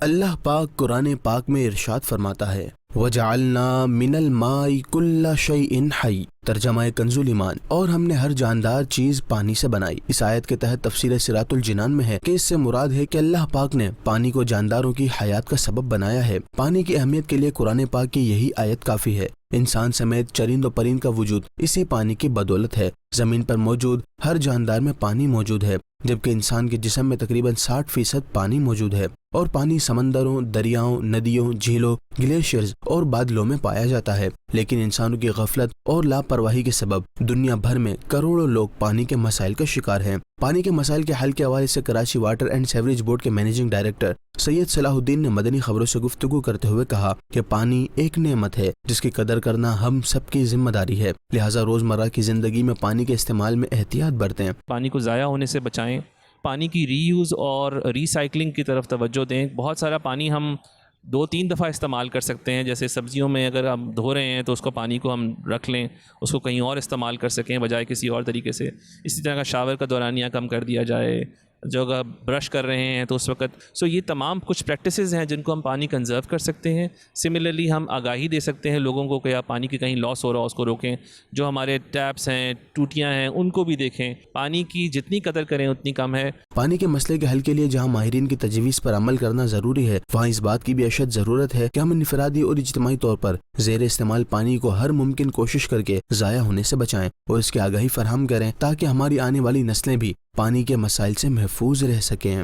اللہ پاک قرآن پاک میں ارشاد فرماتا ہے وَجَعَلْنَا مِنَ الْمَاءِ كُلَّ شَيْءٍ حَيٍّ، ترجمہ کنز الایمان، اور ہم نے ہر جاندار چیز پانی سے بنائی۔ اس آیت کے تحت تفسیر صراط الجنان میں ہے کہ اس سے مراد ہے کہ اللہ پاک نے پانی کو جانداروں کی حیات کا سبب بنایا ہے۔ پانی کی اہمیت کے لیے قرآن پاک کی یہی آیت کافی ہے۔ انسان سمیت چرند و پرند کا وجود اسی پانی کی بدولت ہے۔ زمین پر موجود ہر جاندار میں پانی موجود ہے، جبکہ انسان کے جسم میں تقریباً 60% پانی موجود ہے، اور پانی سمندروں، دریاؤں، ندیوں، جھیلوں، گلیشیئرز اور بادلوں میں پایا جاتا ہے۔ لیکن انسانوں کی غفلت اور لاپرواہی کے سبب دنیا بھر میں کروڑوں لوگ پانی کے مسائل کا شکار ہیں۔ پانی کے مسائل کے حل کے حوالے سے Karachi water and sewerage board کے مینیجنگ ڈائریکٹر سید صلاح الدین نے مدنی خبروں سے گفتگو کرتے ہوئے کہا کہ پانی ایک نعمت ہے جس کی قدر کرنا ہم سب کی ذمہ داری ہے، لہٰذا روزمرہ کی زندگی میں پانی کے استعمال میں احتیاط برتیں۔ پانی کو ضائع ہونے سے بچائیں، پانی کی ری یوز اور ری سائیکلنگ کی طرف توجہ دیں۔ بہت سارا پانی ہم 2-3 دفعہ استعمال کر سکتے ہیں، جیسے سبزیوں میں اگر ہم دھو رہے ہیں تو اس کو پانی کو ہم رکھ لیں، اس کو کہیں اور استعمال کر سکیں بجائے کسی اور طریقے سے۔ اسی طرح کا شاور کا دورانیہ کم کر دیا جائے، جو اگر برش کر رہے ہیں تو اس وقت یہ تمام کچھ پریکٹسز ہیں جن کو ہم پانی کنزرو کر سکتے ہیں۔ سملرلی ہم آگاہی دے سکتے ہیں لوگوں کو کہ آپ پانی کی کہیں لاس ہو رہا ہو اس کو روکیں، جو ہمارے ٹیپس ہیں، ٹوٹیاں ہیں، ان کو بھی دیکھیں۔ پانی کی جتنی قدر کریں اتنی کم ہے۔ پانی کے مسئلے کے حل کے لیے جہاں ماہرین کی تجویز پر عمل کرنا ضروری ہے، وہاں اس بات کی بھی اشد ضرورت ہے کہ ہم انفرادی اور اجتماعی طور پر زیر استعمال پانی کو ہر ممکن کوشش کر کے ضائع ہونے سے بچائیں اور اس کی آگاہی فراہم کریں تاکہ ہماری آنے والی نسلیں بھی پانی کے مسائل سے محفوظ رہ سکیں۔